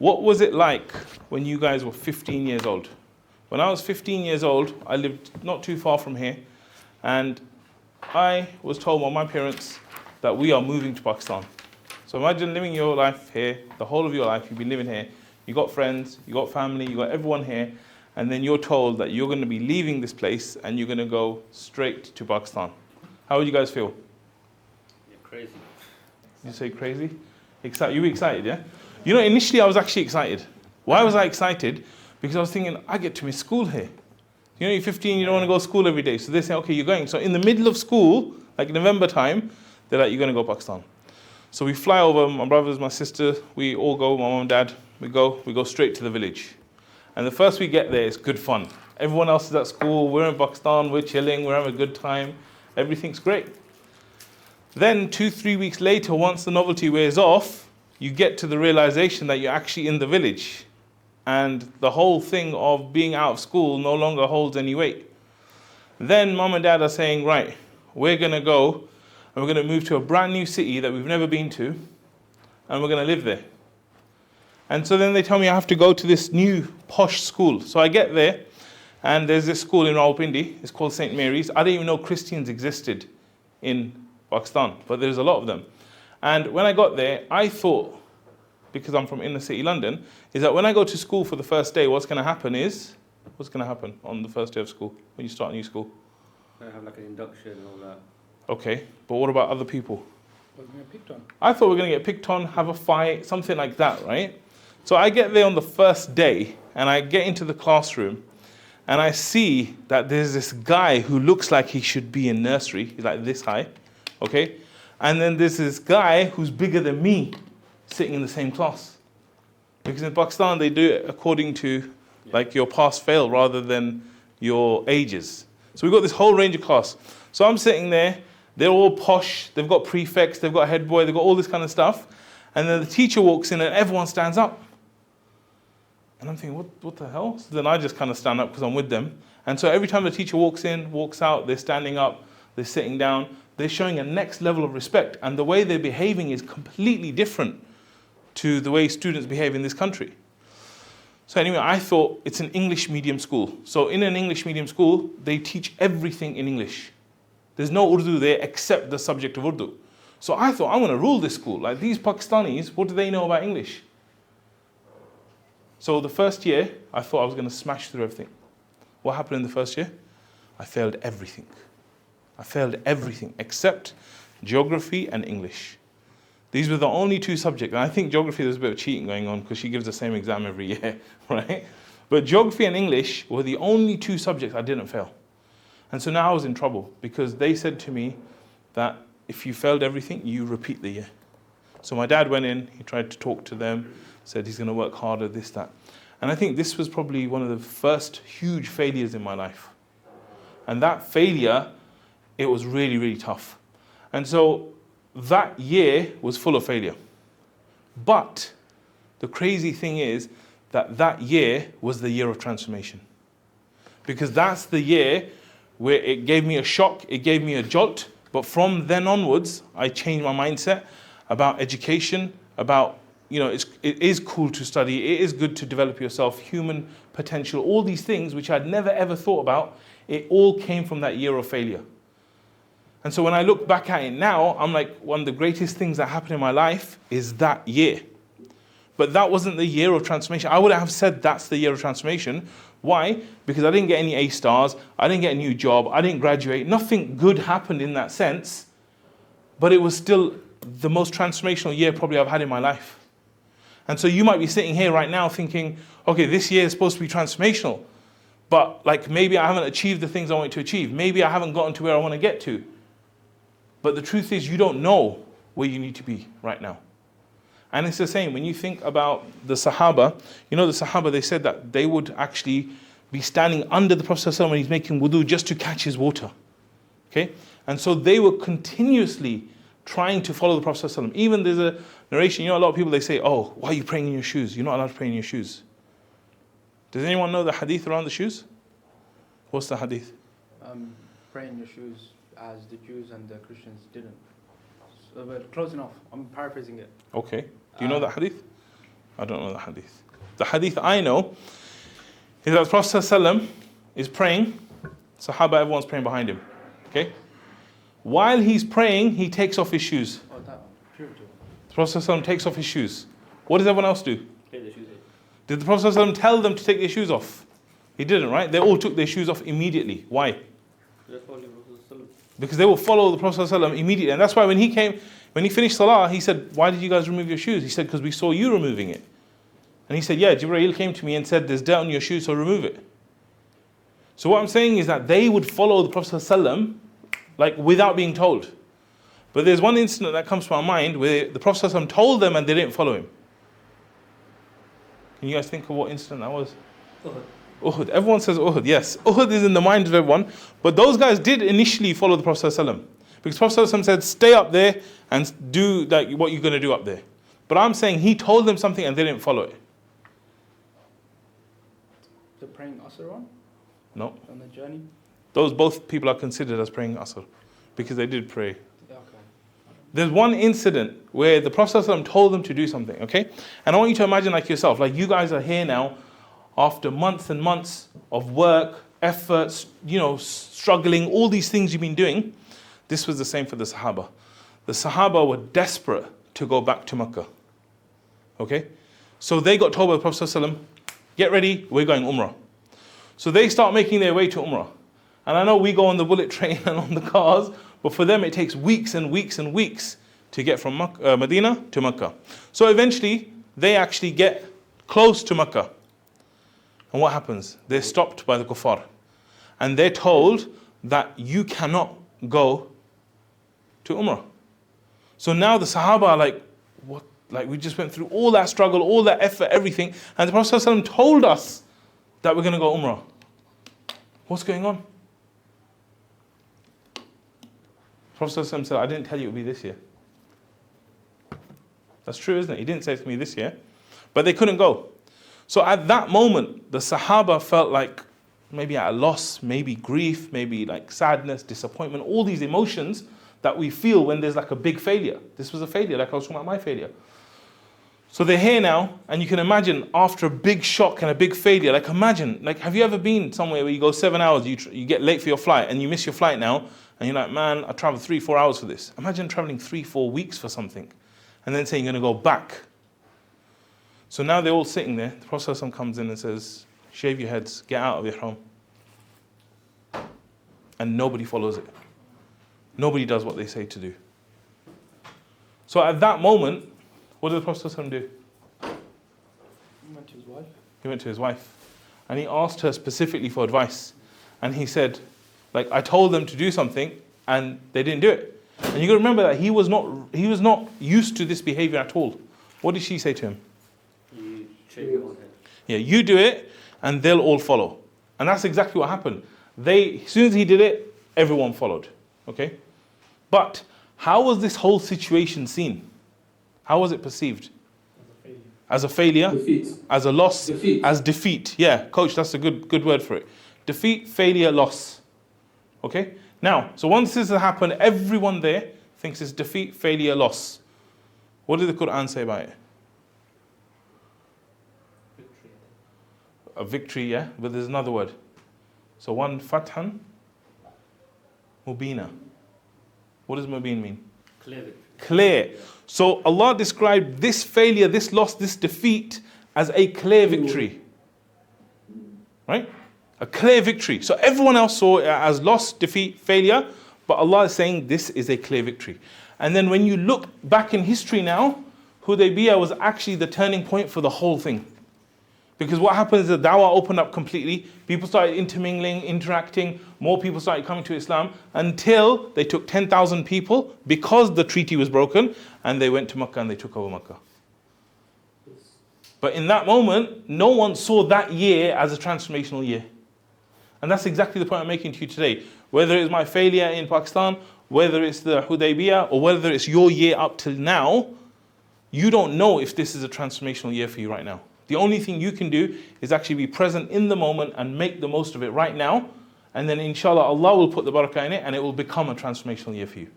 What was it like when you guys were 15 years old? When I was 15 years old, I lived not too far from here, and I was told by my parents that we are moving to Pakistan. So imagine living your life here, the whole of your life, you've been living here, you got friends, you got family, you got everyone here, and then you're told that you're going to be leaving this place and you're going to go straight to Pakistan. How would you guys feel? You're crazy. You say crazy? Excited? You were excited, yeah? You know, initially I was actually excited. Why was I excited? Because I was thinking, I get to miss school here. You know, you're 15, you don't want to go to school every day. So they say, okay, you're going. So in the middle of school, like November time, they're like, you're going to go to Pakistan. So we fly over, my brothers, my sister, we all go, my mom and dad, we go straight to the village. And the first we get there, it's good fun. Everyone else is at school, we're in Pakistan, we're chilling, we're having a good time, everything's great. Then 2-3 weeks later, once the novelty wears off, you get to the realization that you're actually in the village. And the whole thing of being out of school no longer holds any weight. Then mom and dad are saying, right, we're going to go and we're going to move to a brand new city that we've never been to, and we're going to live there. And so then they tell me I have to go to this new posh school. So I get there, and there's this school in Rawalpindi. It's called St. Mary's. I didn't even know Christians existed in Pakistan, but there's a lot of them. And when I got there, I thought, because I'm from inner city London, is that when I go to school for the first day, what's going to happen on the first day of school, when you start a new school? They have like an induction and all that. Okay, but what about other people? We're going to get picked on. I thought we were going to get picked on, have a fight, something like that, right? So I get there on the first day, and I get into the classroom, and I see that there's this guy who looks like he should be in nursery. He's like this high, okay? And then there's this guy who's bigger than me sitting in the same class. Because in Pakistan, they do it according to like your pass-fail rather than your ages. So we've got this whole range of class. So I'm sitting there, they're all posh, they've got prefects, they've got head boy, they've got all this kind of stuff. And then the teacher walks in and everyone stands up. And I'm thinking, what the hell? So then I just kind of stand up because I'm with them. And so every time the teacher walks in, walks out, they're standing up, they're sitting down, they're showing a next level of respect. And the way they're behaving is completely different to the way students behave in this country. So anyway, I thought it's an English medium school. So in an English medium school, they teach everything in English. There's no Urdu there except the subject of Urdu. So I thought, I'm going to rule this school. Like these Pakistanis, what do they know about English? So the first year, I thought I was going to smash through everything. What happened in the first year? I failed everything. I failed everything except geography and English. These were the only two subjects. And I think geography, there's a bit of cheating going on because she gives the same exam every year, right? But geography and English were the only two subjects I didn't fail. And so now I was in trouble because they said to me that if you failed everything, you repeat the year. So my dad went in, he tried to talk to them, said he's going to work harder, this, that. And I think this was probably one of the first huge failures in my life. And that failure, it was really, really tough. And so that year was full of failure. But the crazy thing is that that year was the year of transformation. Because that's the year where it gave me a shock, it gave me a jolt. But from then onwards, I changed my mindset about education, about, it is cool to study, it is good to develop yourself, human potential, all these things which I'd never ever thought about, it all came from that year of failure. And so when I look back at it now, I'm like, one of the greatest things that happened in my life is that year. But that wasn't the year of transformation. I wouldn't have said that's the year of transformation. Why? Because I didn't get any A stars, I didn't get a new job, I didn't graduate, nothing good happened in that sense, but it was still the most transformational year probably I've had in my life. And so you might be sitting here right now thinking, okay, this year is supposed to be transformational, but like maybe I haven't achieved the things I want to achieve, maybe I haven't gotten to where I want to get to. But the truth is you don't know where you need to be right now. And it's the same, when you think about the Sahaba, the Sahaba, they said that they would actually be standing under the Prophet ﷺ when he's making wudu just to catch his water. Okay? And so they were continuously trying to follow the Prophet ﷺ. Even there's a narration, a lot of people, they say, oh, why are you praying in your shoes? You're not allowed to pray in your shoes. Does anyone know the hadith around the shoes? What's the hadith? Pray in your shoes as the Jews and the Christians didn't. So, but close enough. I'm paraphrasing it. Okay. Do you know that hadith? I don't know the hadith. The hadith I know is that the Prophet ﷺ is praying. Sahaba, everyone's praying behind him. Okay? While he's praying, he takes off his shoes. Oh, that one. Purity. The Prophet ﷺ takes off his shoes. What does everyone else do? Take the shoes off. Did the Prophet ﷺ tell them to take their shoes off? He didn't, right? They all took their shoes off immediately. Why? That's what the Prophet ﷺ. Because they will follow the Prophet ﷺ immediately. And that's why when he finished Salah, he said, why did you guys remove your shoes? He said, because we saw you removing it. And he said, yeah, Jibreel came to me and said, there's dirt on your shoes, so remove it. So what I'm saying is that they would follow the Prophet ﷺ like without being told. But there's one incident that comes to my mind where the Prophet ﷺ told them and they didn't follow him. Can you guys think of what incident that was? Uhud. Everyone says Uhud, yes. Uhud is in the mind of everyone. But those guys did initially follow the Prophet ﷺ. Because the Prophet ﷺ said, stay up there and do like what you're going to do up there. But I'm saying he told them something and they didn't follow it. The praying Asr on? No. On the journey? Those both people are considered as praying Asr. Because they did pray. Okay. There's one incident where the Prophet ﷺ told them to do something, okay? And I want you to imagine like yourself, like you guys are here now after months and months of work, efforts, struggling, all these things you've been doing. This was the same for the Sahaba. The Sahaba were desperate to go back to Mecca, okay? So they got told by the Prophet ﷺ, get ready, we're going Umrah. So they start making their way to Umrah. And I know we go on the bullet train and on the cars, but for them it takes weeks and weeks and weeks to get from Medina to Mecca. So eventually they actually get close to Mecca. And what happens? They're stopped by the kuffar. And they're told that you cannot go to Umrah. So now the Sahaba are like, what? Like we just went through all that struggle, all that effort, everything. And the Prophet ﷺ told us that we're going to go Umrah. What's going on? The Prophet ﷺ said, I didn't tell you it would be this year. That's true, isn't it? He didn't say it to me this year. But they couldn't go. So at that moment, the Sahaba felt like maybe at a loss, maybe grief, maybe like sadness, disappointment, all these emotions that we feel when there's like a big failure. This was a failure, like I was talking about my failure. So they're here now, and you can imagine after a big shock and a big failure, like imagine, like have you ever been somewhere where you go 7 hours, you get late for your flight, and you miss your flight now, and you're like, man, I traveled 3-4 hours for this. Imagine traveling 3-4 weeks for something, and then saying you're going to go back. So now they're all sitting there. The Prophet ﷺ comes in and says, shave your heads, get out of Ihram. And nobody follows it. Nobody does what they say to do. So at that moment, what did the Prophet ﷺ do? He went to his wife. He went to his wife. And he asked her specifically for advice. And he said, like, I told them to do something and they didn't do it. And you got to remember that he was not used to this behavior at all. What did she say to him? You shave your own head. Yeah, you do it and they'll all follow. And that's exactly what happened. As soon as he did it, everyone followed. Okay? But how was this whole situation seen? How was it perceived? As a failure? Defeat. As a loss? Defeat. As defeat. Yeah, coach, that's a good word for it. Defeat, failure, loss. Okay? Now, so once this has happened, everyone there thinks it's defeat, failure, loss. What did the Quran say about it? Victory. A victory, yeah? But there's another word. So one, fathan, mubina. What does mubin mean? Clear victory. Clear. So Allah described this failure, this loss, this defeat as a clear victory. Right? A clear victory. So everyone else saw it as loss, defeat, failure, but Allah is saying this is a clear victory. And then when you look back in history now, Hudaybiyah was actually the turning point for the whole thing. Because what happens is the dawah opened up completely, people started intermingling, interacting, more people started coming to Islam until they took 10,000 people because the treaty was broken and they went to Makkah and they took over Makkah. But in that moment, no one saw that year as a transformational year. And that's exactly the point I'm making to you today. Whether it's my failure in Pakistan, whether it's the Hudaybiyah, or whether it's your year up till now, you don't know if this is a transformational year for you right now. The only thing you can do is actually be present in the moment and make the most of it right now. And then inshallah, Allah will put the barakah in it and it will become a transformational year for you.